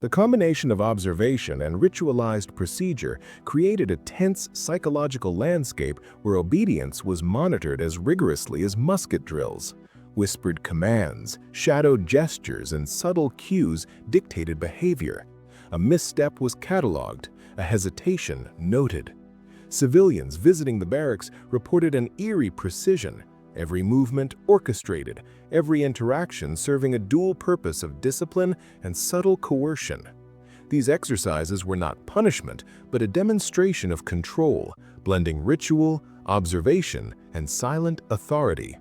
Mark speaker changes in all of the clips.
Speaker 1: The combination of observation and ritualized procedure created a tense psychological landscape where obedience was monitored as rigorously as musket drills. Whispered commands, shadowed gestures, and subtle cues dictated behavior. A misstep was catalogued, a hesitation noted. Civilians visiting the barracks reported an eerie precision, every movement orchestrated, every interaction serving a dual purpose of discipline and subtle coercion. These exercises were not punishment, but a demonstration of control, blending ritual, observation, and silent authority.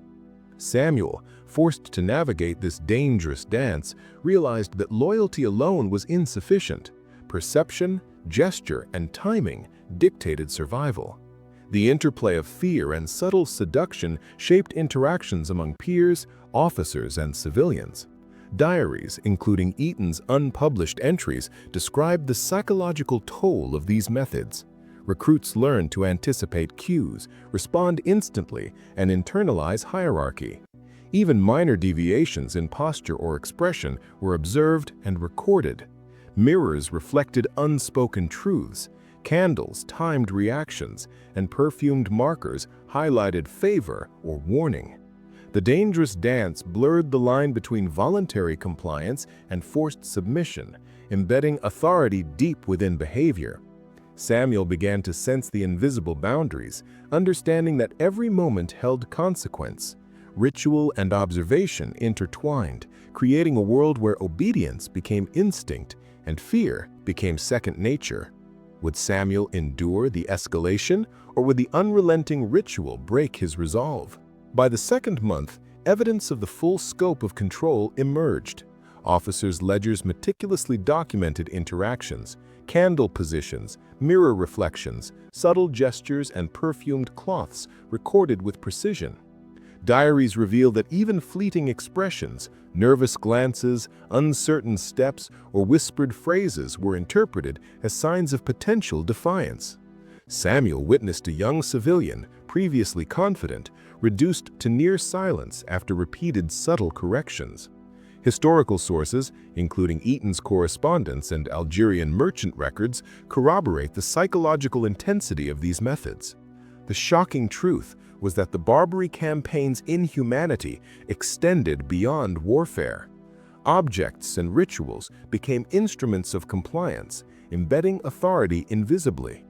Speaker 1: Samuel, forced to navigate this dangerous dance, realized that loyalty alone was insufficient. Perception, gesture, and timing dictated survival. The interplay of fear and subtle seduction shaped interactions among peers, officers, and civilians. Diaries, including Eaton's unpublished entries, described the psychological toll of these methods. Recruits learned to anticipate cues, respond instantly, and internalize hierarchy. Even minor deviations in posture or expression were observed and recorded. Mirrors reflected unspoken truths. Candles timed reactions, and perfumed markers highlighted favor or warning. The dangerous dance blurred the line between voluntary compliance and forced submission, embedding authority deep within behavior. Samuel began to sense the invisible boundaries, understanding that every moment held consequence. Ritual and observation intertwined, creating a world where obedience became instinct and fear became second nature. Would Samuel endure the escalation, or would the unrelenting ritual break his resolve? By the second month, evidence of the full scope of control emerged. Officers' ledgers meticulously documented interactions, candle positions, mirror reflections, subtle gestures, and perfumed cloths recorded with precision. Diaries reveal that even fleeting expressions, nervous glances, uncertain steps, or whispered phrases were interpreted as signs of potential defiance. Samuel witnessed a young civilian, previously confident, reduced to near silence after repeated subtle corrections. Historical sources, including Eaton's correspondence and Algerian merchant records, corroborate the psychological intensity of these methods. The shocking truth was that the Barbary campaign's inhumanity extended beyond warfare. Objects and rituals became instruments of compliance, embedding authority invisibly.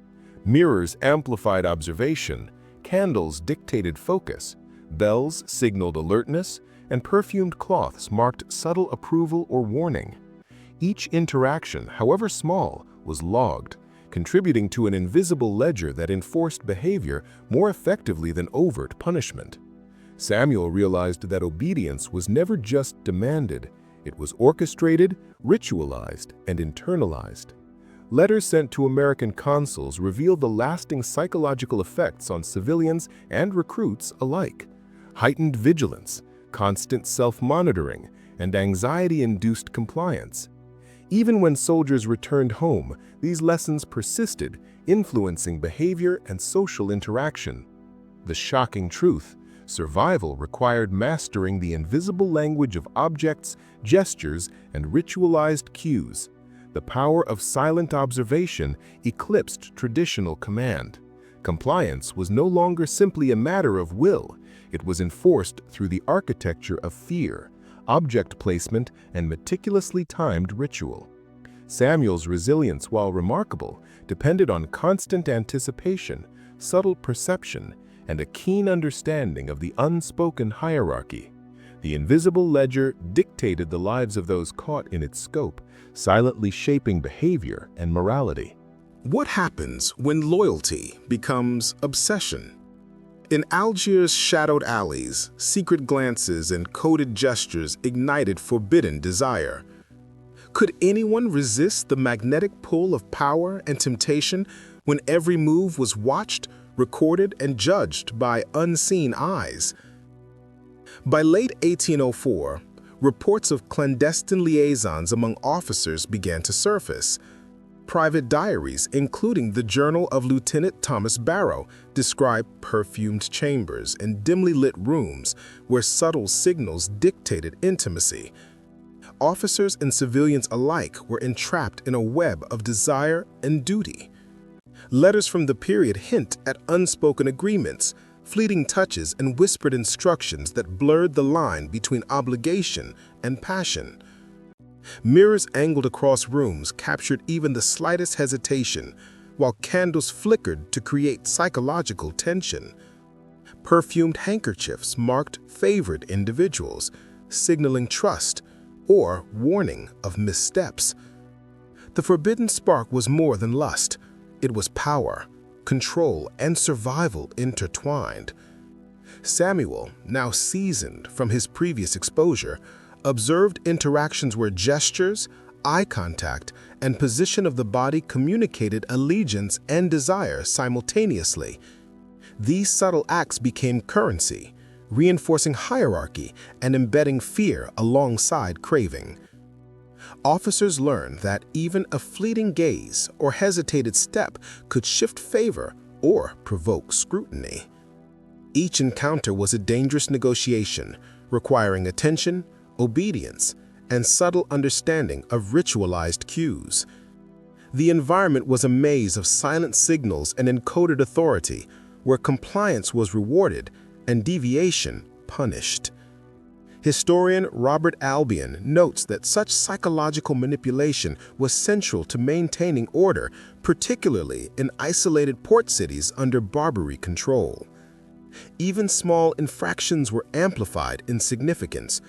Speaker 1: Mirrors amplified observation, candles dictated focus, bells signaled alertness, and perfumed cloths marked subtle approval or warning. Each interaction, however small, was logged, contributing to an invisible ledger that enforced behavior more effectively than overt punishment. Samuel realized that obedience was never just demanded, it was orchestrated, ritualized, and internalized. Letters sent to American consuls revealed the lasting psychological effects on civilians and recruits alike. Heightened vigilance, constant self-monitoring, and anxiety-induced compliance. Even when soldiers returned home, these lessons persisted, influencing behavior and social interaction. The shocking truth: survival required mastering the invisible language of objects, gestures, and ritualized cues. The power of silent observation eclipsed traditional command. Compliance was no longer simply a matter of will, it was enforced through the architecture of fear, object placement, and meticulously timed ritual. Samuel's resilience, while remarkable, depended on constant anticipation, subtle perception, and a keen understanding of the unspoken hierarchy. The invisible ledger dictated the lives of those caught in its scope, silently shaping behavior and morality.
Speaker 2: What happens when loyalty becomes obsession? In Algiers' shadowed alleys, secret glances and coded gestures ignited forbidden desire. Could anyone resist the magnetic pull of power and temptation when every move was watched, recorded, and judged by unseen eyes? By late 1804, reports of clandestine liaisons among officers began to surface. Private diaries, including the journal of Lieutenant Thomas Barrow, describe perfumed chambers and dimly lit rooms where subtle signals dictated intimacy. officers and civilians alike were entrapped in a web of desire and duty. Letters from the period hint at unspoken agreements, fleeting touches, and whispered instructions that blurred the line between obligation and passion. Mirrors angled across rooms captured even the slightest hesitation, while candles flickered to create psychological tension. Perfumed handkerchiefs marked favored individuals, signaling trust or warning of missteps. The forbidden spark was more than lust. It was power, control, and survival intertwined. Samuel, now seasoned from his previous exposure, observed interactions where gestures, eye contact, and position of the body communicated allegiance and desire simultaneously. These subtle acts became currency, reinforcing hierarchy and embedding fear alongside craving. Officers learned that even a fleeting gaze or hesitated step could shift favor or provoke scrutiny. Each encounter was a dangerous negotiation, requiring attention, obedience, and subtle understanding of ritualized cues. The environment was a maze of silent signals and encoded authority, where compliance was rewarded and deviation punished. Historian Robert Albion notes that such psychological manipulation was central to maintaining order, particularly in isolated port cities under Barbary control. Even small infractions were amplified in significance,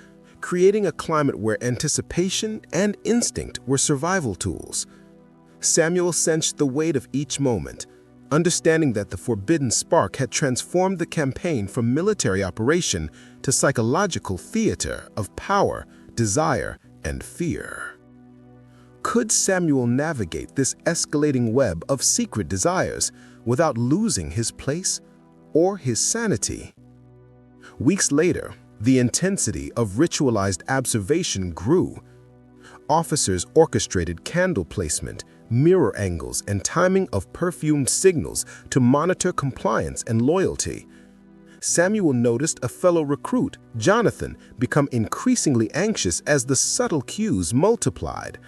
Speaker 2: creating a climate where anticipation and instinct were survival tools. Samuel sensed the weight of each moment, understanding that the forbidden spark had transformed the campaign from military operation to psychological theater of power, desire, and fear. Could Samuel navigate this escalating web of secret desires without losing his place or his sanity? Weeks later, the intensity of ritualized observation grew. Officers orchestrated candle placement, mirror angles, and timing of perfumed signals to monitor compliance and loyalty. Samuel noticed a fellow recruit, Jonathan, become increasingly anxious as the subtle cues multiplied.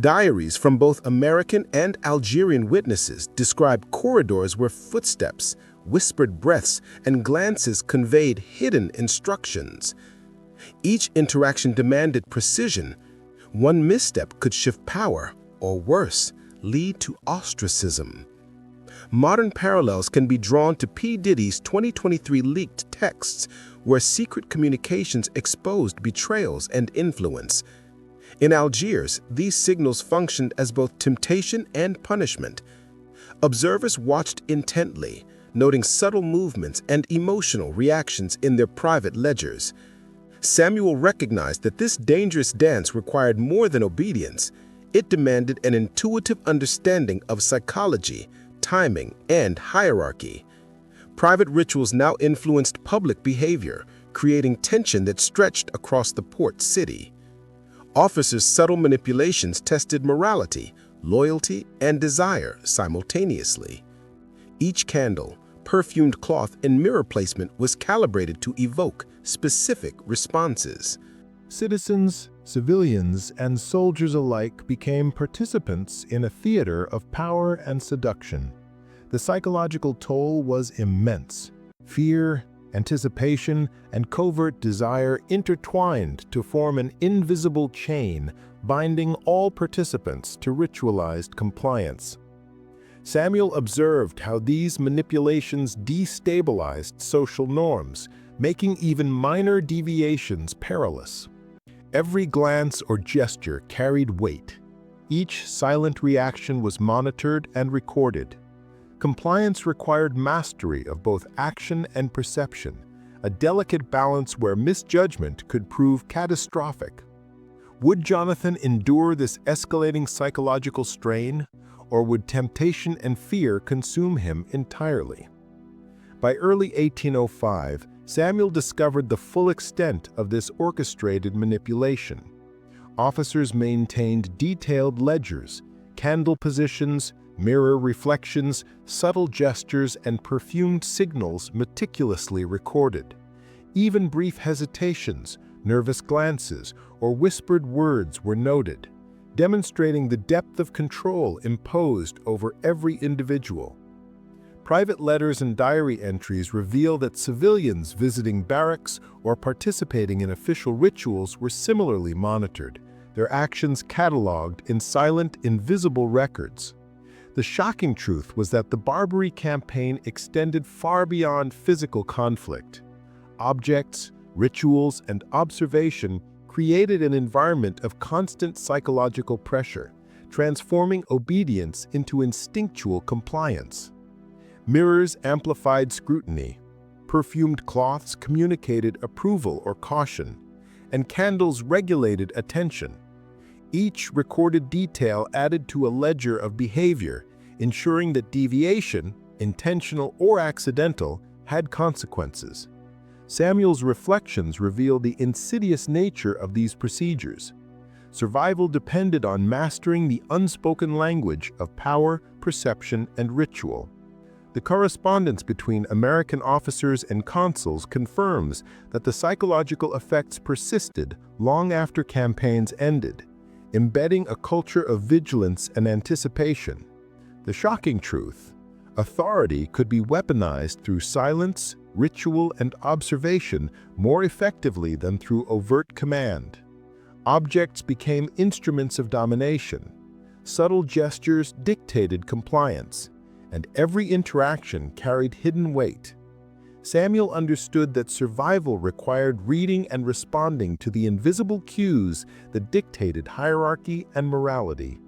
Speaker 2: Diaries from both American and Algerian witnesses describe corridors where footsteps, whispered breaths, and glances conveyed hidden instructions. Each interaction demanded precision. One misstep could shift power, or worse, lead to ostracism. Modern parallels can be drawn to P. Diddy's 2023 leaked texts, where secret communications exposed betrayals and influence. In Algiers, these signals functioned as both temptation and punishment. Observers watched intently, noting subtle movements and emotional reactions in their private ledgers. Samuel recognized that this dangerous dance required more than obedience. It demanded an intuitive understanding of psychology, timing, and hierarchy. Private rituals now influenced public behavior, creating tension that stretched across the port city. Officers' subtle manipulations tested morality, loyalty, and desire simultaneously. Each candle, perfumed cloth, and mirror placement was calibrated to evoke specific responses.
Speaker 1: Citizens, civilians, and soldiers alike became participants in a theater of power and seduction. The psychological toll was immense. Fear, anticipation, and covert desire intertwined to form an invisible chain, binding all participants to ritualized compliance. Samuel observed how these manipulations destabilized social norms, making even minor deviations perilous. Every glance or gesture carried weight. Each silent reaction was monitored and recorded. Compliance required mastery of both action and perception, a delicate balance where misjudgment could prove catastrophic. Would Jonathan endure this escalating psychological strain, or would temptation and fear consume him entirely? By early 1805, Samuel discovered the full extent of this orchestrated manipulation. Officers maintained detailed ledgers, candle positions, mirror reflections, subtle gestures, and perfumed signals meticulously recorded. Even brief hesitations, nervous glances, or whispered words were noted, demonstrating the depth of control imposed over every individual. Private letters and diary entries reveal that civilians visiting barracks or participating in official rituals were similarly monitored, their actions catalogued in silent, invisible records. The shocking truth was that the Barbary campaign extended far beyond physical conflict. Objects, rituals, and observation created an environment of constant psychological pressure, transforming obedience into instinctual compliance. Mirrors amplified scrutiny, perfumed cloths communicated approval or caution, and candles regulated attention. Each recorded detail added to a ledger of behavior, ensuring that deviation, intentional or accidental, had consequences. Samuel's reflections reveal the insidious nature of these procedures. Survival depended on mastering the unspoken language of power, perception, and ritual. The correspondence between American officers and consuls confirms that the psychological effects persisted long after campaigns ended, embedding a culture of vigilance and anticipation. The shocking truth: authority could be weaponized through silence, ritual, and observation more effectively than through overt command. Objects became instruments of domination. Subtle gestures dictated compliance, and every interaction carried hidden weight. Samuel understood that survival required reading and responding to the invisible cues that dictated hierarchy and morality.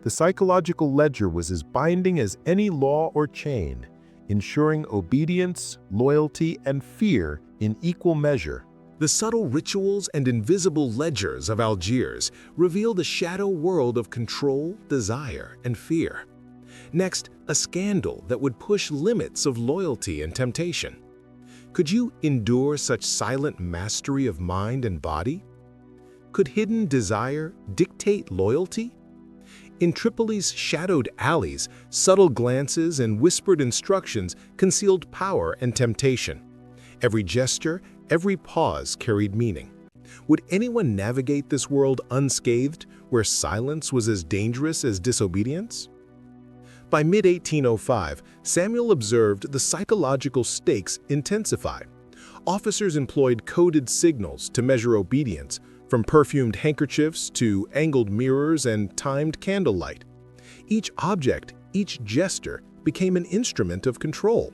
Speaker 1: The psychological ledger was as binding as any law or chain, ensuring obedience, loyalty, and fear in equal measure.
Speaker 2: The subtle rituals and invisible ledgers of Algiers reveal the shadow world of control, desire, and fear. Next, a scandal that would push limits of loyalty and temptation. Could you endure such silent mastery of mind and body? Could hidden desire dictate loyalty? In Tripoli's shadowed alleys, subtle glances and whispered instructions concealed power and temptation. Every gesture, every pause carried meaning. Would anyone navigate this world unscathed, where silence was as dangerous as disobedience? By mid-1805, Samuel observed the psychological stakes intensify. Officers employed coded signals to measure obedience, from perfumed handkerchiefs to angled mirrors and timed candlelight. Each object, each gesture, became an instrument of control.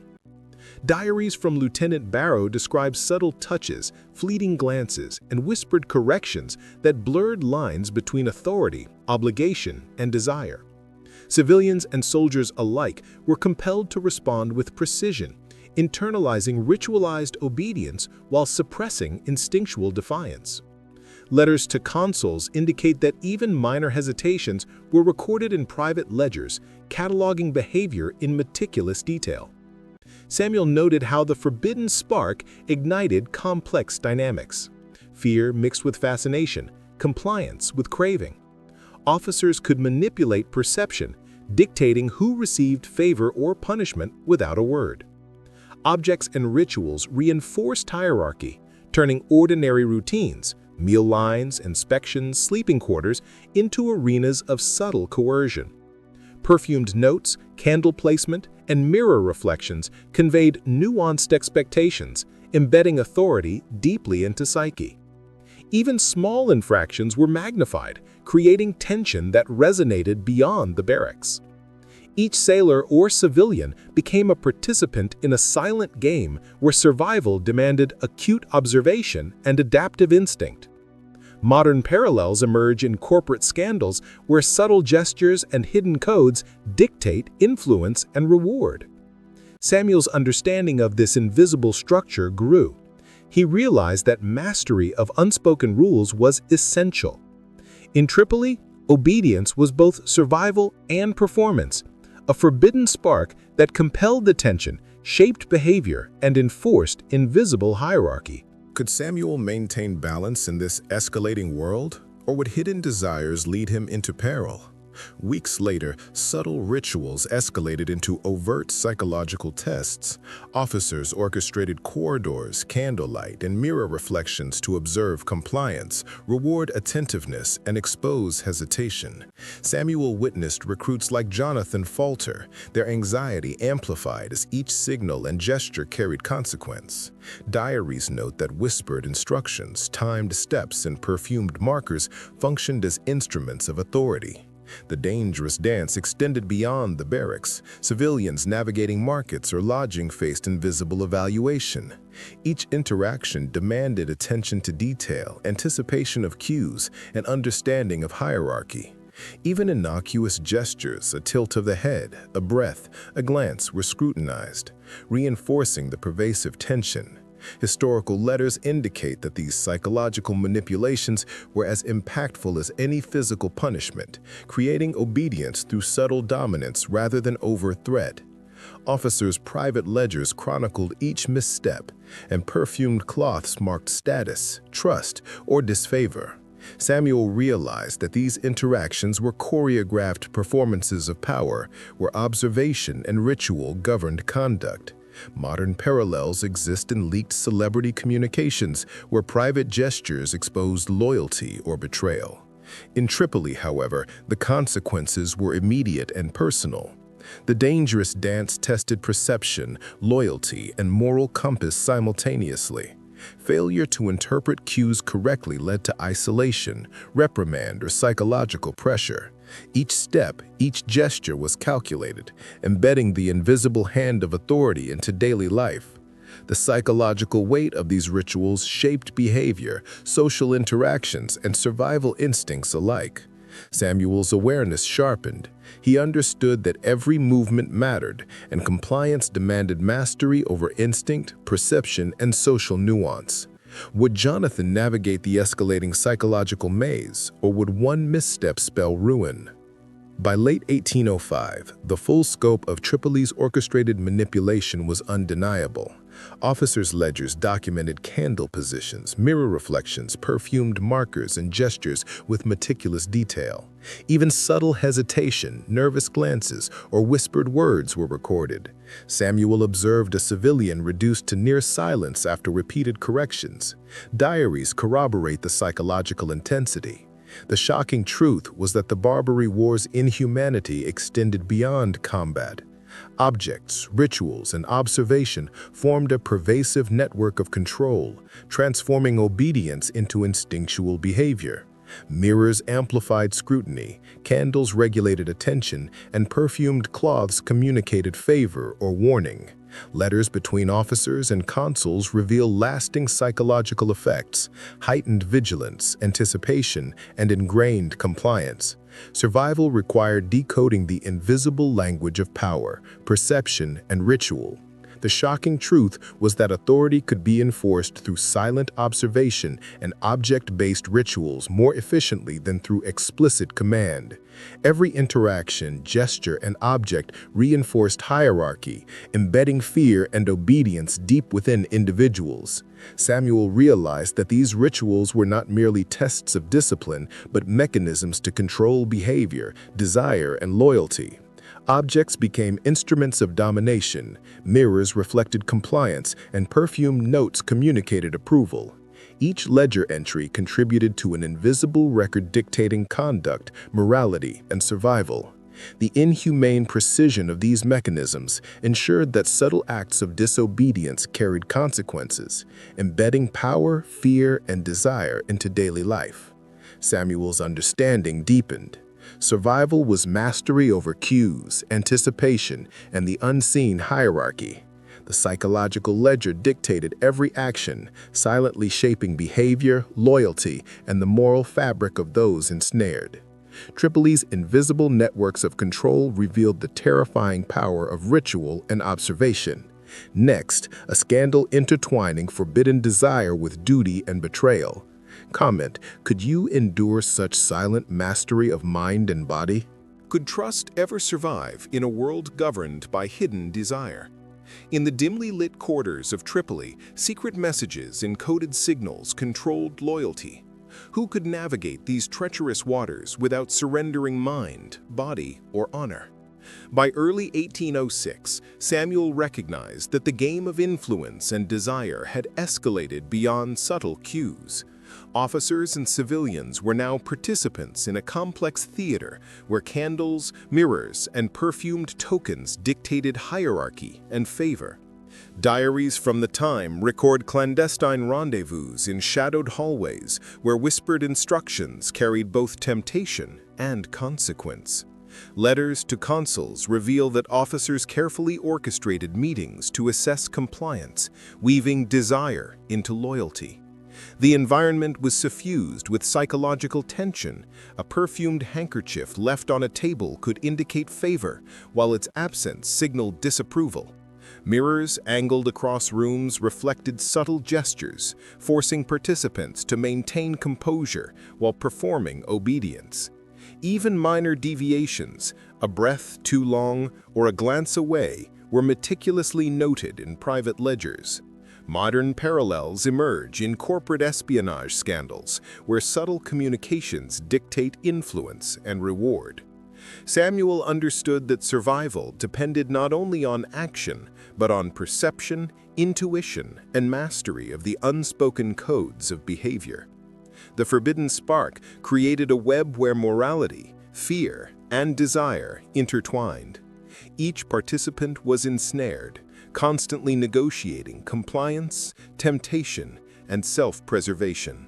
Speaker 2: Diaries from Lieutenant Barrow describe subtle touches, fleeting glances, and whispered corrections that blurred lines between authority, obligation, and desire. Civilians and soldiers alike were compelled to respond with precision, internalizing ritualized obedience while suppressing instinctual defiance. Letters to consuls indicate that even minor hesitations were recorded in private ledgers, cataloging behavior in meticulous detail. Samuel noted how the forbidden spark ignited complex dynamics: fear mixed with fascination, compliance with craving. Officers could manipulate perception, dictating who received favor or punishment without a word. Objects and rituals reinforced hierarchy, turning ordinary routines, meal lines, inspections, sleeping quarters, into arenas of subtle coercion. Perfumed notes, candle placement, and mirror reflections conveyed nuanced expectations, embedding authority deeply into psyche. Even small infractions were magnified, creating tension that resonated beyond the barracks. Each sailor or civilian became a participant in a silent game where survival demanded acute observation and adaptive instinct. Modern parallels emerge in corporate scandals where subtle gestures and hidden codes dictate influence and reward. Samuel's understanding of this invisible structure grew. He realized that mastery of unspoken rules was essential. In Tripoli, obedience was both survival and performance, a forbidden spark that compelled attention, shaped behavior, and enforced invisible hierarchy.
Speaker 1: Could Samuel maintain balance in this escalating world, or would hidden desires lead him into peril?
Speaker 2: Weeks later, subtle rituals escalated into overt psychological tests. Officers orchestrated corridors, candlelight, and mirror reflections to observe compliance, reward attentiveness, and expose hesitation. Samuel witnessed recruits like Jonathan falter, their anxiety amplified as each signal and gesture carried consequence. Diaries note that whispered instructions, timed steps, and perfumed markers functioned as instruments of authority. The dangerous dance extended beyond the barracks. Civilians navigating markets or lodging faced invisible evaluation. Each interaction demanded attention to detail, anticipation of cues, and understanding of hierarchy. Even innocuous gestures, a tilt of the head, a breath, a glance were scrutinized, reinforcing the pervasive tension. Historical letters indicate that these psychological manipulations were as impactful as any physical punishment, creating obedience through subtle dominance rather than overt threat. Officers' private ledgers chronicled each misstep, and perfumed cloths marked status, trust, or disfavor. Samuel realized that these interactions were choreographed performances of power, where observation and ritual governed conduct. Modern parallels exist in leaked celebrity communications, where private gestures exposed loyalty or betrayal. In Tripoli, however, the consequences were immediate and personal. The dangerous dance tested perception, loyalty, and moral compass simultaneously. Failure to interpret cues correctly led to isolation, reprimand, or psychological pressure. Each step, each gesture was calculated, embedding the invisible hand of authority into daily life. The psychological weight of these rituals shaped behavior, social interactions, and survival instincts alike. Samuel's awareness sharpened. He understood that every movement mattered, and compliance demanded mastery over instinct, perception, and social nuance. Would Jonathan navigate the escalating psychological maze, or would one misstep spell ruin? By late 1805, the full scope of Tripoli's orchestrated manipulation was undeniable. Officers' ledgers documented candle positions, mirror reflections, perfumed markers, and gestures with meticulous detail. Even subtle hesitation, nervous glances, or whispered words were recorded. Samuel observed a civilian reduced to near silence after repeated corrections. Diaries corroborate the psychological intensity. The shocking truth was that the Barbary War's inhumanity extended beyond combat. Objects, rituals, and observation formed a pervasive network of control, transforming obedience into instinctual behavior. Mirrors amplified scrutiny, candles regulated attention, and perfumed cloths communicated favor or warning. Letters between officers and consuls reveal lasting psychological effects, heightened vigilance, anticipation, and ingrained compliance. Survival required decoding the invisible language of power, perception, and ritual. The shocking truth was that authority could be enforced through silent observation and object-based rituals more efficiently than through explicit command. Every interaction, gesture, and object reinforced hierarchy, embedding fear and obedience deep within individuals. Samuel realized that these rituals were not merely tests of discipline, but mechanisms to control behavior, desire, and loyalty. Objects became instruments of domination, mirrors reflected compliance, and perfumed notes communicated approval. Each ledger entry contributed to an invisible record dictating conduct, morality, and survival. The inhumane precision of these mechanisms ensured that subtle acts of disobedience carried consequences, embedding power, fear, and desire into daily life. Samuel's understanding deepened. Survival was mastery over cues, anticipation, and the unseen hierarchy. The psychological ledger dictated every action, silently shaping behavior, loyalty, and the moral fabric of those ensnared. Tripoli's invisible networks of control revealed the terrifying power of ritual and observation. Next, a scandal intertwining forbidden desire with duty and betrayal. Comment, could you endure such silent mastery of mind and body?
Speaker 1: Could trust ever survive in a world governed by hidden desire? In the dimly lit quarters of Tripoli, secret messages, encoded signals controlled loyalty. Who could navigate these treacherous waters without surrendering mind, body, or honor? By early 1806, Samuel recognized that the game of influence and desire had escalated beyond subtle cues. Officers and civilians were now participants in a complex theater where candles, mirrors, and perfumed tokens dictated hierarchy and favor. Diaries from the time record clandestine rendezvous in shadowed hallways where whispered instructions carried both temptation and consequence. Letters to consuls reveal that officers carefully orchestrated meetings to assess compliance, weaving desire into loyalty. The environment was suffused with psychological tension. A perfumed handkerchief left on a table could indicate favor, while its absence signaled disapproval. Mirrors angled across rooms reflected subtle gestures, forcing participants to maintain composure while performing obedience. Even minor deviations, a breath too long or a glance away, were meticulously noted in private ledgers. Modern parallels emerge in corporate espionage scandals, where subtle communications dictate influence and reward. Samuel understood that survival depended not only on action, but on perception, intuition, and mastery of the unspoken codes of behavior. The forbidden spark created a web where morality, fear, and desire intertwined. Each participant was ensnared, constantly negotiating compliance, temptation, and self-preservation.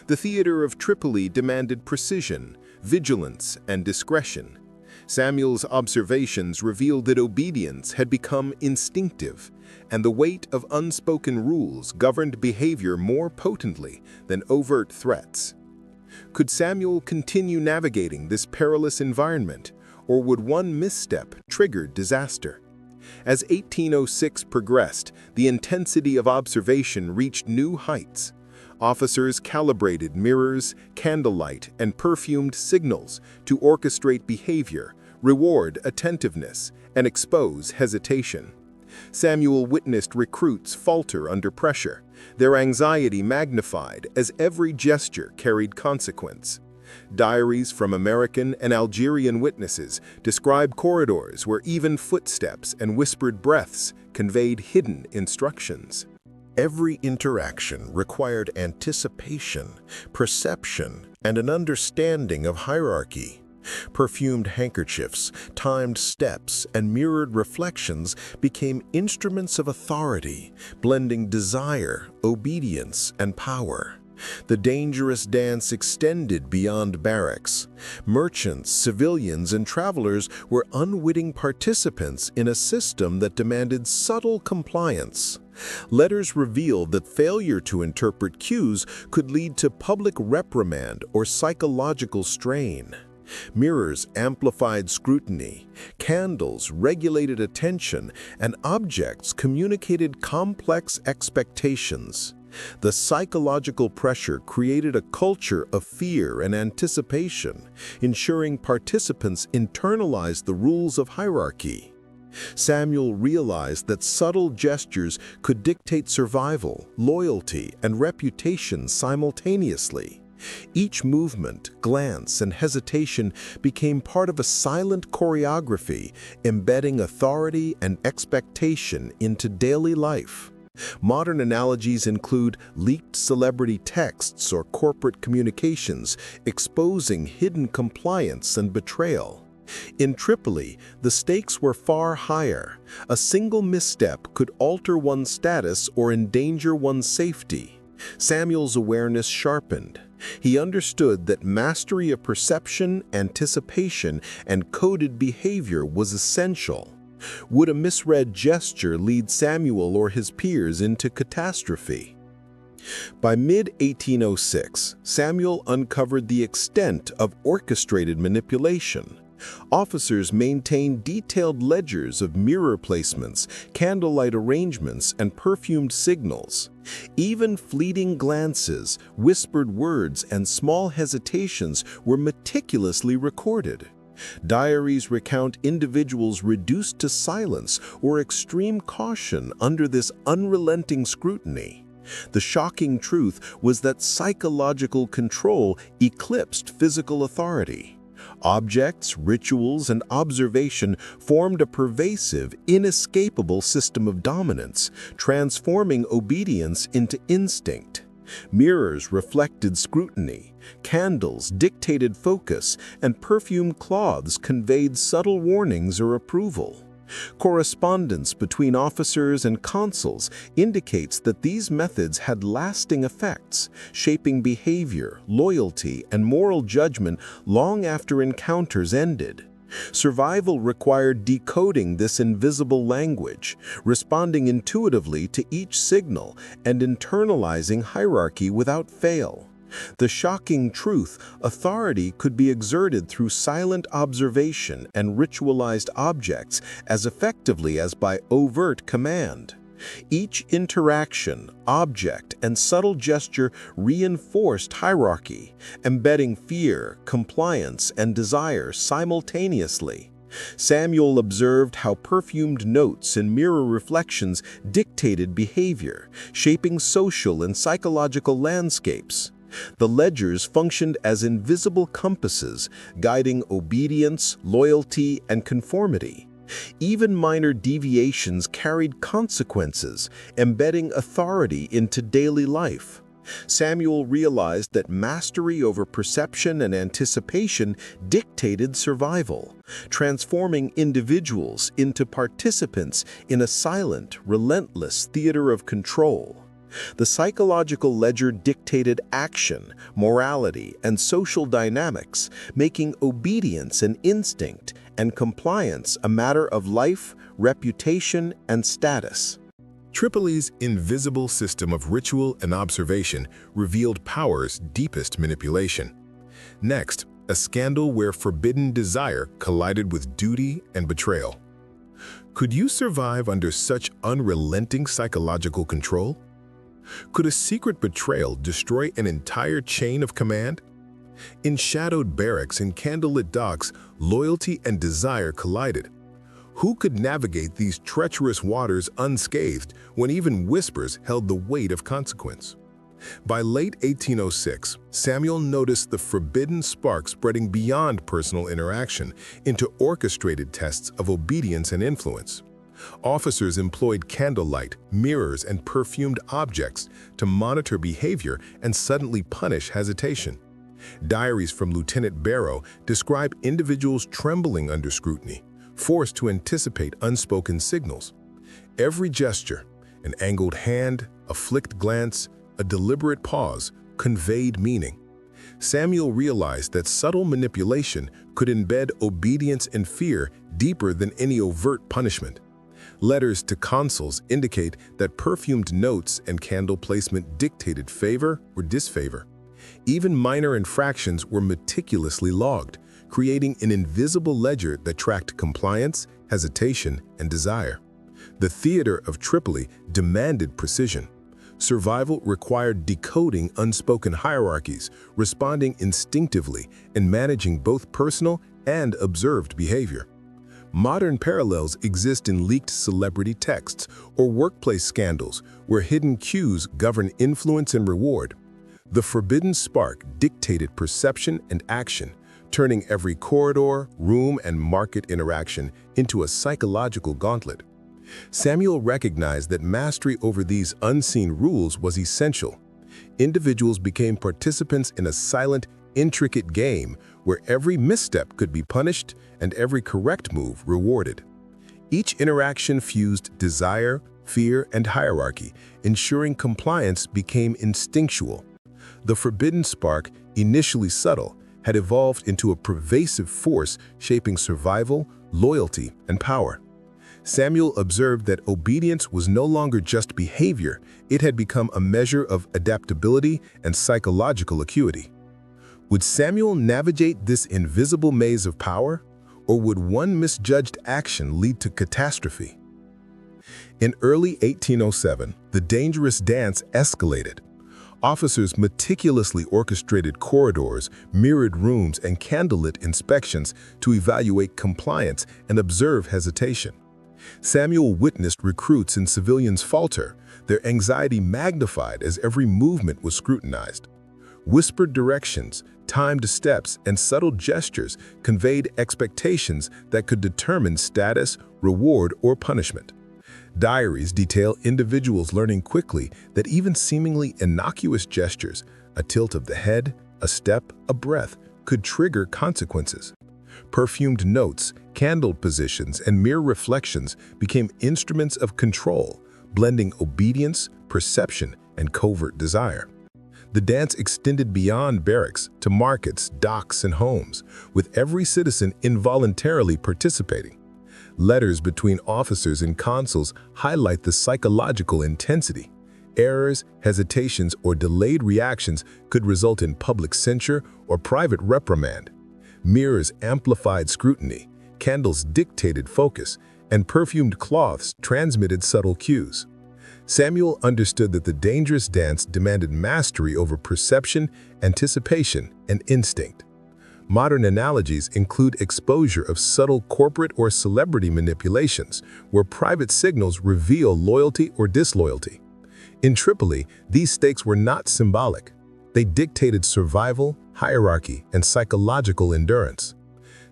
Speaker 1: The theater of Tripoli demanded precision, vigilance, and discretion. Samuel's observations revealed that obedience had become instinctive, and the weight of unspoken rules governed behavior more potently than overt threats. Could Samuel continue navigating this perilous environment, or would one misstep trigger disaster? As 1806 progressed, the intensity of observation reached new heights. Officers calibrated mirrors, candlelight, and perfumed signals to orchestrate behavior, reward attentiveness, and expose hesitation. Samuel witnessed recruits falter under pressure, their anxiety magnified as every gesture carried consequence. Diaries from American and Algerian witnesses describe corridors where even footsteps and whispered breaths conveyed hidden instructions.
Speaker 3: Every interaction required anticipation, perception, and an understanding of hierarchy. Perfumed handkerchiefs, timed steps, and mirrored reflections became instruments of authority, blending desire, obedience, and power. The dangerous dance extended beyond barracks. Merchants, civilians, and travelers were unwitting participants in a system that demanded subtle compliance. Letters revealed that failure to interpret cues could lead to public reprimand or psychological strain. Mirrors amplified scrutiny, candles regulated attention, and objects communicated complex expectations. The psychological pressure created a culture of fear and anticipation, ensuring participants internalized the rules of hierarchy. Samuel realized that subtle gestures could dictate survival, loyalty, and reputation simultaneously. Each movement, glance, and hesitation became part of a silent choreography, embedding authority and expectation into daily life. Modern analogies include leaked celebrity texts or corporate communications, exposing hidden compliance and betrayal. In Tripoli, the stakes were far higher. A single misstep could alter one's status or endanger one's safety. Samuel's awareness sharpened. He understood that mastery of perception, anticipation, and coded behavior was essential. Would a misread gesture lead Samuel or his peers into catastrophe? By mid-1806, Samuel uncovered the extent of orchestrated manipulation. Officers maintained detailed ledgers of mirror placements, candlelight arrangements, and perfumed signals. Even fleeting glances, whispered words, and small hesitations were meticulously recorded. Diaries recount individuals reduced to silence or extreme caution under this unrelenting scrutiny. The shocking truth was that psychological control eclipsed physical authority. Objects, rituals, and observation formed a pervasive, inescapable system of dominance, transforming obedience into instinct. Mirrors reflected scrutiny, candles dictated focus, and perfumed cloths conveyed subtle warnings or approval. Correspondence between officers and consuls indicates that these methods had lasting effects, shaping behavior, loyalty, and moral judgment long after encounters ended. Survival required decoding this invisible language, responding intuitively to each signal, and internalizing hierarchy without fail. The shocking truth, authority could be exerted through silent observation and ritualized objects as effectively as by overt command. Each interaction, object, and subtle gesture reinforced hierarchy, embedding fear, compliance, and desire simultaneously. Samuel observed how perfumed notes and mirror reflections dictated behavior, shaping social and psychological landscapes. The ledgers functioned as invisible compasses, guiding obedience, loyalty, and conformity. Even minor deviations carried consequences, embedding authority into daily life. Samuel realized that mastery over perception and anticipation dictated survival, transforming individuals into participants in a silent, relentless theater of control. The psychological ledger dictated action, morality, and social dynamics, making obedience an instinct and compliance a matter of life, reputation, and status.
Speaker 2: Tripoli's invisible system of ritual and observation revealed power's deepest manipulation. Next, a scandal where forbidden desire collided with duty and betrayal. Could you survive under such unrelenting psychological control? Could a secret betrayal destroy an entire chain of command? In shadowed barracks and candlelit docks, loyalty and desire collided. Who could navigate these treacherous waters unscathed when even whispers held the weight of consequence? By late 1806, Samuel noticed the forbidden spark spreading beyond personal interaction into orchestrated tests of obedience and influence. Officers employed candlelight, mirrors, and perfumed objects to monitor behavior and suddenly punish hesitation. Diaries from Lieutenant Barrow describe individuals trembling under scrutiny, forced to anticipate unspoken signals. Every gesture, an angled hand, a flicked glance, a deliberate pause, conveyed meaning. Samuel realized that subtle manipulation could embed obedience and fear deeper than any overt punishment. Letters to consuls indicate that perfumed notes and candle placement dictated favor or disfavor. Even minor infractions were meticulously logged, creating an invisible ledger that tracked compliance, hesitation, and desire. The theater of Tripoli demanded precision. Survival required decoding unspoken hierarchies, responding instinctively, and managing both personal and observed behavior. Modern parallels exist in leaked celebrity texts or workplace scandals where hidden cues govern influence and reward. The forbidden spark dictated perception and action, turning every corridor, room, and market interaction into a psychological gauntlet. Samuel recognized that mastery over these unseen rules was essential. Individuals became participants in a silent, intricate game where every misstep could be punished and every correct move rewarded. Each interaction fused desire, fear, and hierarchy, ensuring compliance became instinctual. The forbidden spark, initially subtle, had evolved into a pervasive force shaping survival, loyalty, and power. Samuel observed that obedience was no longer just behavior, it had become a measure of adaptability and psychological acuity. Would Samuel navigate this invisible maze of power, or would one misjudged action lead to catastrophe? In early 1807, the dangerous dance escalated. Officers meticulously orchestrated corridors, mirrored rooms, and candlelit inspections to evaluate compliance and observe hesitation. Samuel witnessed recruits and civilians falter, their anxiety magnified as every movement was scrutinized. Whispered directions, timed steps, and subtle gestures conveyed expectations that could determine status, reward, or punishment. Diaries detail individuals learning quickly that even seemingly innocuous gestures, a tilt of the head, a step, a breath, could trigger consequences. Perfumed notes, candled positions, and mere reflections became instruments of control, blending obedience, perception, and covert desire. The dance extended beyond barracks to markets, docks, and homes, with every citizen involuntarily participating. Letters between officers and consuls highlight the psychological intensity. Errors, hesitations, or delayed reactions could result in public censure or private reprimand. Mirrors amplified scrutiny, candles dictated focus, and perfumed cloths transmitted subtle cues. Samuel understood that the dangerous dance demanded mastery over perception, anticipation, and instinct. Modern analogies include exposure of subtle corporate or celebrity manipulations, where private signals reveal loyalty or disloyalty. In Tripoli, these stakes were not symbolic. They dictated survival, hierarchy, and psychological endurance.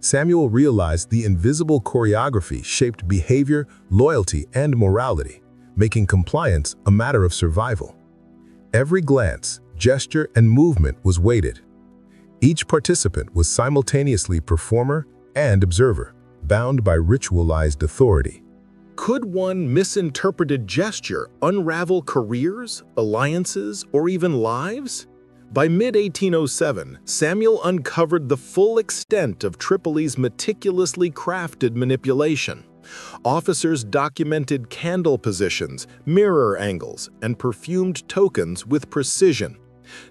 Speaker 2: Samuel realized the invisible choreography shaped behavior, loyalty, and morality, making compliance a matter of survival. Every glance, gesture, and movement was weighted. Each participant was simultaneously performer and observer, bound by ritualized authority.
Speaker 1: Could one misinterpreted gesture unravel careers, alliances, or even lives? By mid-1807, Samuel uncovered the full extent of Tripoli's meticulously crafted manipulation. Officers documented candle positions, mirror angles, and perfumed tokens with precision.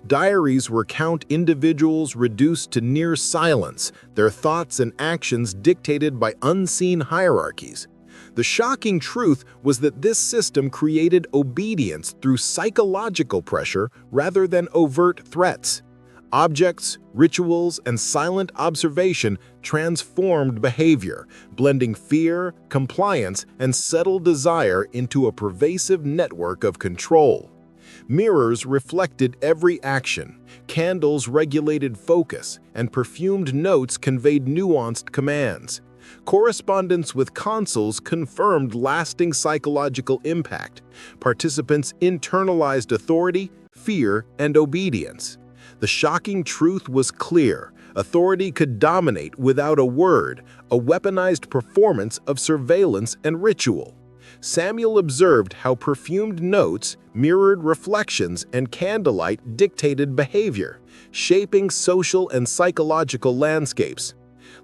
Speaker 1: Diaries recount individuals reduced to near silence, their thoughts and actions dictated by unseen hierarchies. The shocking truth was that this system created obedience through psychological pressure rather than overt threats. Objects, rituals, and silent observation transformed behavior, blending fear, compliance, and subtle desire into a pervasive network of control. Mirrors reflected every action, candles regulated focus, and perfumed notes conveyed nuanced commands. Correspondence with consuls confirmed lasting psychological impact. Participants internalized authority, fear, and obedience. The shocking truth was clear. Authority could dominate without a word, a weaponized performance of surveillance and ritual. Samuel observed how perfumed notes, mirrored reflections, and candlelight dictated behavior, shaping social and psychological landscapes.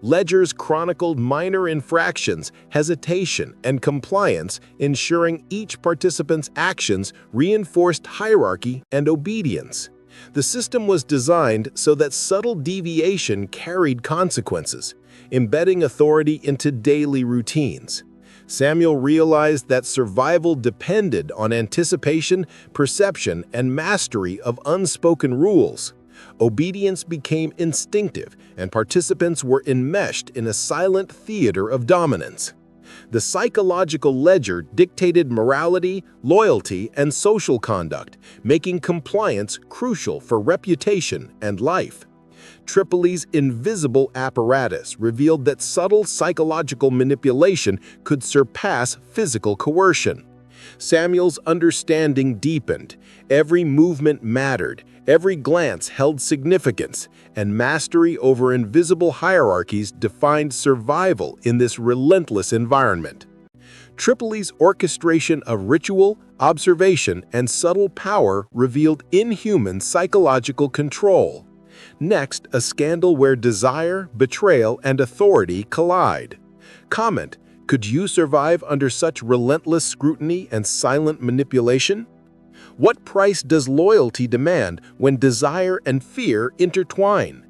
Speaker 1: Ledgers chronicled minor infractions, hesitation, and compliance, ensuring each participant's actions reinforced hierarchy and obedience. The system was designed so that subtle deviation carried consequences, embedding authority into daily routines. Samuel realized that survival depended on anticipation, perception, and mastery of unspoken rules. Obedience became instinctive, and participants were enmeshed in a silent theater of dominance. The psychological ledger dictated morality, loyalty, and social conduct, making compliance crucial for reputation and life. Tripoli's invisible apparatus revealed that subtle psychological manipulation could surpass physical coercion. Samuel's understanding deepened. Every movement mattered, every glance held significance, and mastery over invisible hierarchies defined survival in this relentless environment. Tripoli's orchestration of ritual, observation, and subtle power revealed inhuman psychological control. Next, a scandal where desire, betrayal, and authority collide. Comment: could you survive under such relentless scrutiny and silent manipulation? What price does loyalty demand when desire and fear intertwine?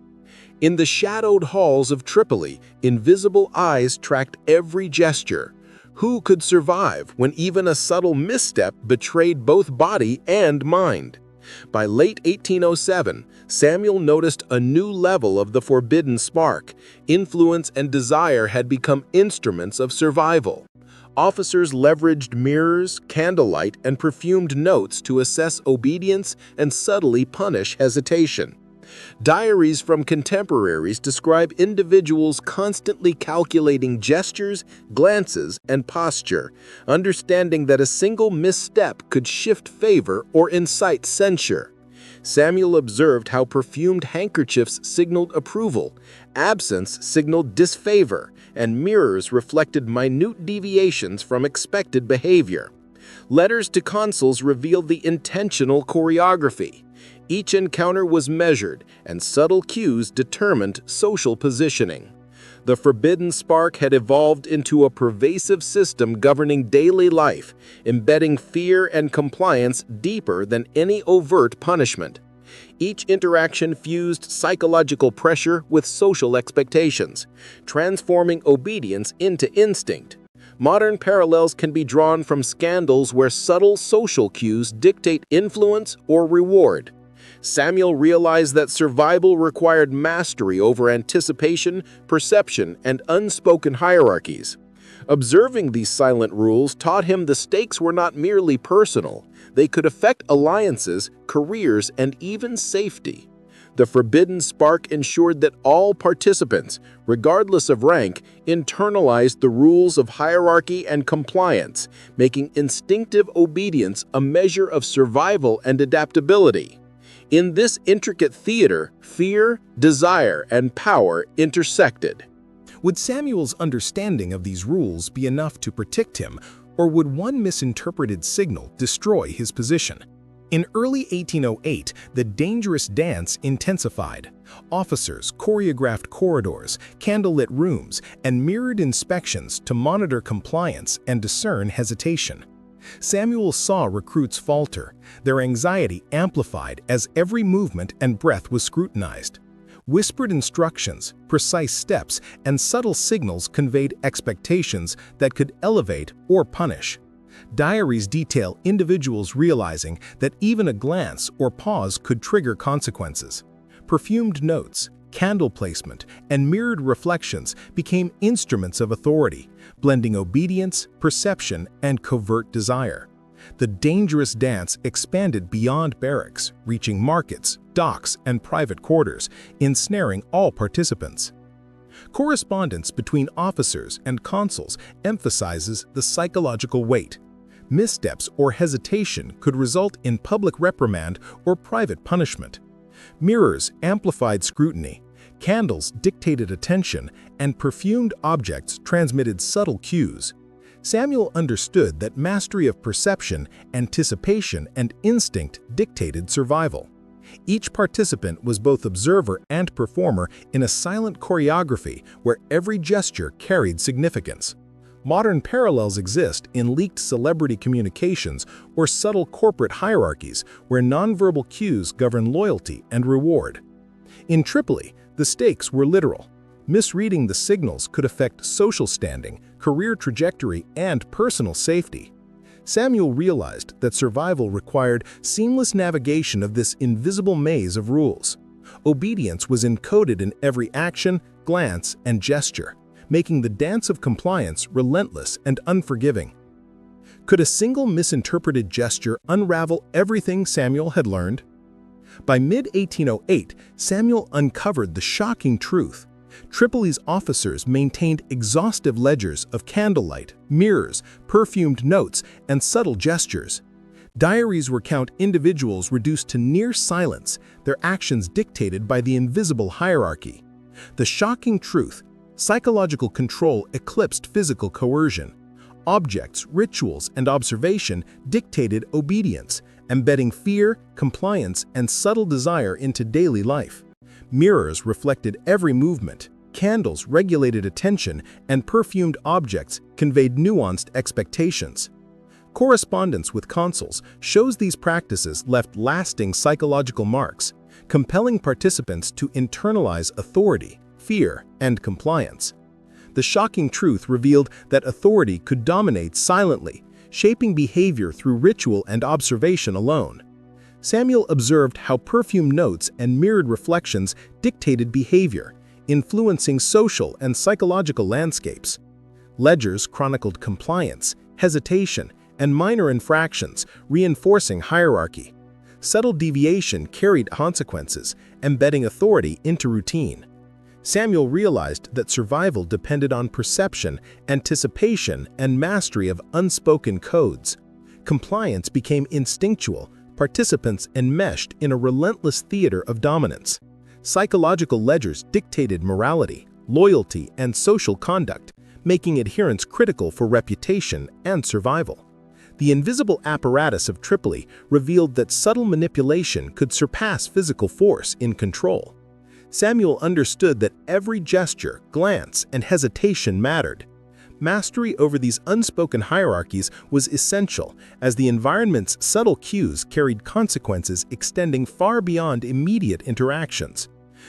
Speaker 1: In the shadowed halls of Tripoli, invisible eyes tracked every gesture. Who could survive when even a subtle misstep betrayed both body and mind? By late 1807, Samuel noticed a new level of the forbidden spark. Influence and desire had become instruments of survival.
Speaker 2: Officers leveraged mirrors, candlelight, and perfumed notes to assess obedience and subtly punish hesitation. Diaries from contemporaries describe individuals constantly calculating gestures, glances, and posture, understanding that a single misstep could shift favor or incite censure. Samuel observed how perfumed handkerchiefs signaled approval, absence signaled disfavor, and mirrors reflected minute deviations from expected behavior. Letters to consuls revealed the intentional choreography. Each encounter was measured, and subtle cues determined social positioning. The forbidden spark had evolved into a pervasive system governing daily life, embedding fear and compliance deeper than any overt punishment. Each interaction fused psychological pressure with social expectations, transforming obedience into instinct. Modern parallels can be drawn from scandals where subtle social cues dictate influence or reward. Samuel realized that survival required mastery over anticipation, perception, and unspoken hierarchies. Observing these silent rules taught him the stakes were not merely personal. They could affect alliances, careers, and even safety. The forbidden spark ensured that all participants, regardless of rank, internalized the rules of hierarchy and compliance, making instinctive obedience a measure of survival and adaptability. In this intricate theater, fear, desire, and power intersected.
Speaker 1: Would Samuel's understanding of these rules be enough to protect him, or would one misinterpreted signal destroy his position? In early 1808, the dangerous dance intensified. Officers choreographed corridors, candlelit rooms, and mirrored inspections to monitor compliance and discern hesitation. Samuel saw recruits falter, their anxiety amplified as every movement and breath was scrutinized. Whispered instructions, precise steps, and subtle signals conveyed expectations that could elevate or punish. Diaries detail individuals realizing that even a glance or pause could trigger consequences. Perfumed notes, candle placement, and mirrored reflections became instruments of authority, blending obedience, perception, and covert desire. The dangerous dance expanded beyond barracks, reaching markets, docks, and private quarters, ensnaring all participants. Correspondence between officers and consuls emphasizes the psychological weight. Missteps or hesitation could result in public reprimand or private punishment. Mirrors amplified scrutiny, candles dictated attention, and perfumed objects transmitted subtle cues. Samuel understood that mastery of perception, anticipation, and instinct dictated survival. Each participant was both observer and performer in a silent choreography where every gesture carried significance. Modern parallels exist in leaked celebrity communications or subtle corporate hierarchies where nonverbal cues govern loyalty and reward. In Tripoli, the stakes were literal. Misreading the signals could affect social standing, career trajectory, and personal safety. Samuel realized that survival required seamless navigation of this invisible maze of rules. Obedience was encoded in every action, glance, and gesture, making the dance of compliance relentless and unforgiving. Could a single misinterpreted gesture unravel everything Samuel had learned? By mid-1808, Samuel uncovered the shocking truth. Tripoli's officers maintained exhaustive ledgers of candlelight, mirrors, perfumed notes, and subtle gestures. Diaries recount individuals reduced to near silence, their actions dictated by the invisible hierarchy. The shocking truth: psychological control eclipsed physical coercion. Objects, rituals, and observation dictated obedience, embedding fear, compliance, and subtle desire into daily life. Mirrors reflected every movement, candles regulated attention, and perfumed objects conveyed nuanced expectations. Correspondence with consuls shows these practices left lasting psychological marks, compelling participants to internalize authority, fear, and compliance. The shocking truth revealed that authority could dominate silently, shaping behavior through ritual and observation alone. Samuel observed how perfumed notes and mirrored reflections dictated behavior, influencing social and psychological landscapes. Ledgers chronicled compliance, hesitation, and minor infractions, reinforcing hierarchy. Subtle deviation carried consequences, embedding authority into routine. Samuel realized that survival depended on perception, anticipation, and mastery of unspoken codes. Compliance became instinctual, participants enmeshed in a relentless theater of dominance. Psychological ledgers dictated morality, loyalty, and social conduct, making adherence critical for reputation and survival. The invisible apparatus of Tripoli revealed that subtle manipulation could surpass physical force in control. Samuel understood that every gesture, glance, and hesitation mattered. Mastery over these unspoken hierarchies was essential, as the environment's subtle cues carried consequences extending far beyond immediate interactions.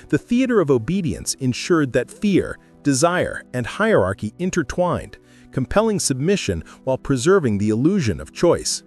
Speaker 1: The theater of obedience ensured that fear, desire, and hierarchy intertwined, compelling submission while preserving the illusion of choice.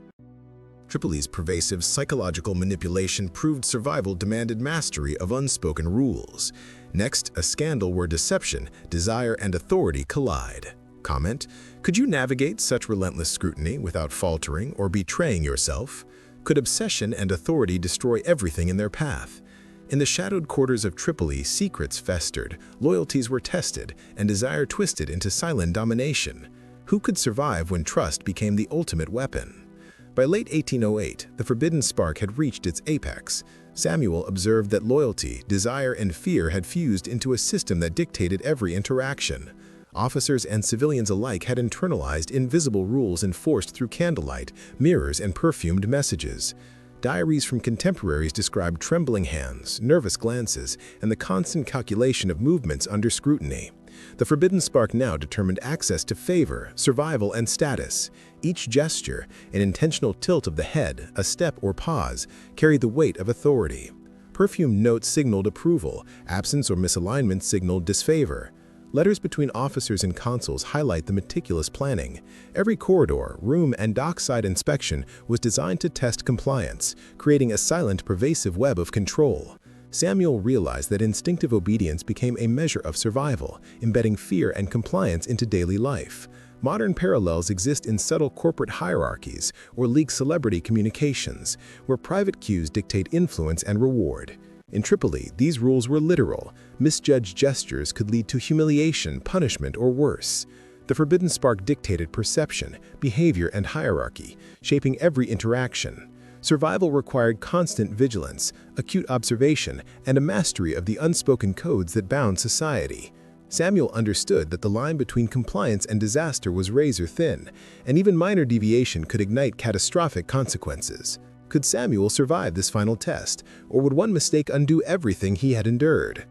Speaker 2: Tripoli's pervasive psychological manipulation proved survival demanded mastery of unspoken rules. Next, a scandal where deception, desire, and authority collide. Comment: could you navigate such relentless scrutiny without faltering or betraying yourself? Could obsession and authority destroy everything in their path? In the shadowed quarters of Tripoli, secrets festered, loyalties were tested, and desire twisted into silent domination. Who could survive when trust became the ultimate weapon? By late 1808, the forbidden spark had reached its apex. Samuel observed that loyalty, desire, and fear had fused into a system that dictated every interaction. Officers and civilians alike had internalized invisible rules enforced through candlelight, mirrors, and perfumed messages. Diaries from contemporaries described trembling hands, nervous glances, and the constant calculation of movements under scrutiny. The forbidden spark now determined access to favor, survival, and status. Each gesture, an intentional tilt of the head, a step or pause, carried the weight of authority. Perfumed notes signaled approval, absence or misalignment signaled disfavor. Letters between officers and consuls highlight the meticulous planning. Every corridor, room, and dockside inspection was designed to test compliance, creating a silent, pervasive web of control. Samuel realized that instinctive obedience became a measure of survival, embedding fear and compliance into daily life. Modern parallels exist in subtle corporate hierarchies or leaked celebrity communications, where private cues dictate influence and reward. In Tripoli, these rules were literal. Misjudged gestures could lead to humiliation, punishment, or worse. The forbidden spark dictated perception, behavior, and hierarchy, shaping every interaction. Survival required constant vigilance, acute observation, and a mastery of the unspoken codes that bound society. Samuel understood that the line between compliance and disaster was razor thin, and even minor deviation could ignite catastrophic consequences. Could Samuel survive this final test, or would one mistake undo everything he had endured?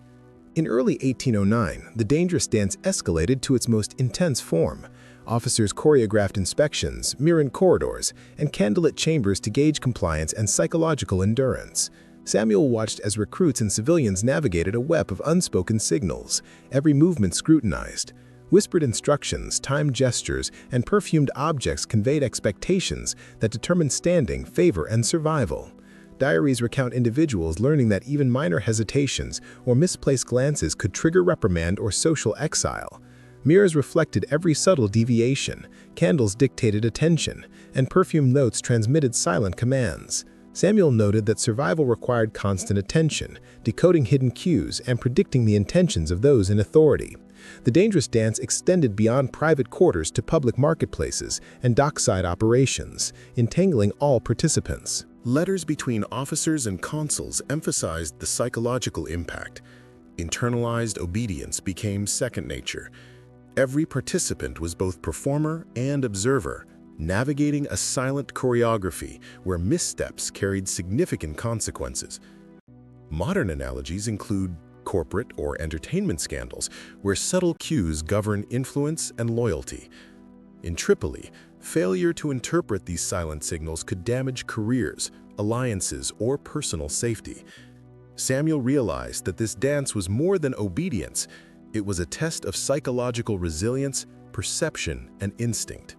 Speaker 2: In early 1809, the dangerous dance escalated to its most intense form. Officers choreographed inspections, mirrored corridors, and candlelit chambers to gauge compliance and psychological endurance. Samuel watched as recruits and civilians navigated a web of unspoken signals, every movement scrutinized. Whispered instructions, timed gestures, and perfumed objects conveyed expectations that determined standing, favor, and survival. Diaries recount individuals learning that even minor hesitations or misplaced glances could trigger reprimand or social exile. Mirrors reflected every subtle deviation, candles dictated attention, and perfumed notes transmitted silent commands. Samuel noted that survival required constant attention, decoding hidden cues and predicting the intentions of those in authority. The dangerous dance extended beyond private quarters to public marketplaces and dockside operations, entangling all participants.
Speaker 3: Letters between officers and consuls emphasized the psychological impact. Internalized obedience became second nature. Every participant was both performer and observer, navigating a silent choreography where missteps carried significant consequences. Modern analogies include corporate or entertainment scandals, where subtle cues govern influence and loyalty. In Tripoli, failure to interpret these silent signals could damage careers, alliances, or personal safety. Samuel realized that this dance was more than obedience. It was a test of psychological resilience, perception, and instinct.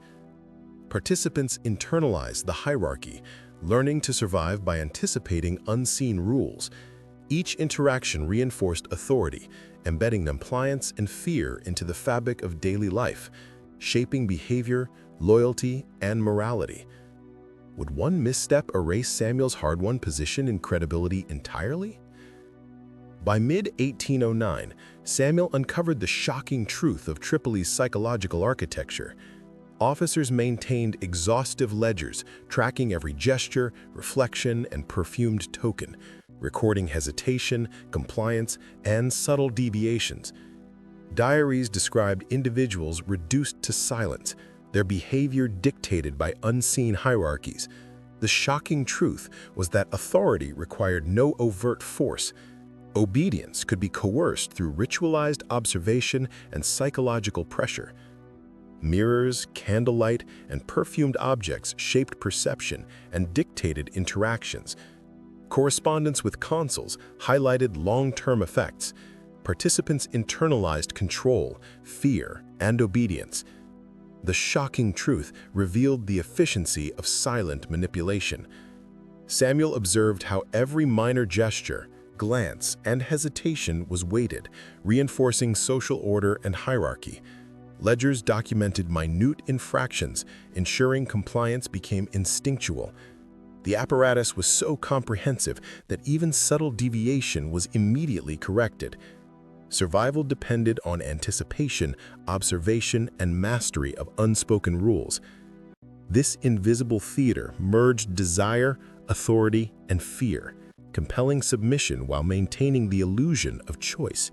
Speaker 3: Participants internalized the hierarchy, learning to survive by anticipating unseen rules. Each interaction reinforced authority, embedding compliance and fear into the fabric of daily life. shaping behavior, loyalty, and morality. Would one misstep erase Samuel's hard-won position and credibility entirely? By mid-1809, Samuel uncovered the shocking truth of Tripoli's psychological architecture. Officers maintained exhaustive ledgers, tracking every gesture, reflection, and perfumed token, recording hesitation, compliance, and subtle deviations. Diaries described individuals reduced to silence, their behavior dictated by unseen hierarchies. The shocking truth was that authority required no overt force. Obedience could be coerced through ritualized observation and psychological pressure. Mirrors, candlelight, and perfumed objects shaped perception and dictated interactions. Correspondence with consuls highlighted long-term effects. Participants internalized control, fear, and obedience. The shocking truth revealed the efficiency of silent manipulation. Samuel observed how every minor gesture, glance, and hesitation was weighted, reinforcing social order and hierarchy. Ledgers documented minute infractions, ensuring compliance became instinctual. The apparatus was so comprehensive that even subtle deviation was immediately corrected. Survival depended on anticipation, observation, and mastery of unspoken rules. This invisible theater merged desire, authority, and fear, compelling submission while maintaining the illusion of choice.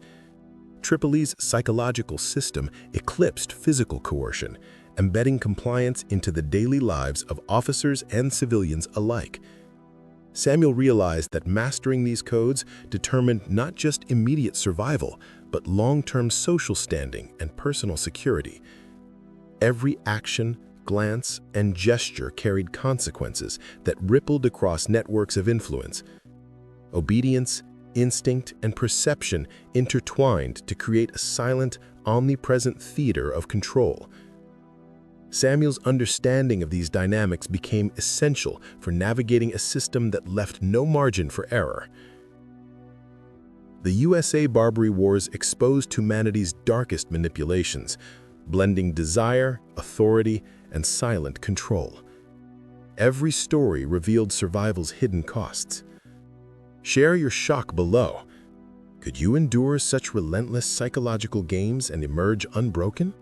Speaker 3: Tripoli's psychological system eclipsed physical coercion, embedding compliance into the daily lives of officers and civilians alike. Samuel realized that mastering these codes determined not just immediate survival, but long-term social standing and personal security. Every action, glance, and gesture carried consequences that rippled across networks of influence. Obedience, instinct, and perception intertwined to create a silent, omnipresent theater of control. Samuel's understanding of these dynamics became essential for navigating a system that left no margin for error. The USA Barbary Wars exposed humanity's darkest manipulations, blending desire, authority, and silent control. Every story revealed survival's hidden costs. Share your shock below. Could you endure such relentless psychological games and emerge unbroken?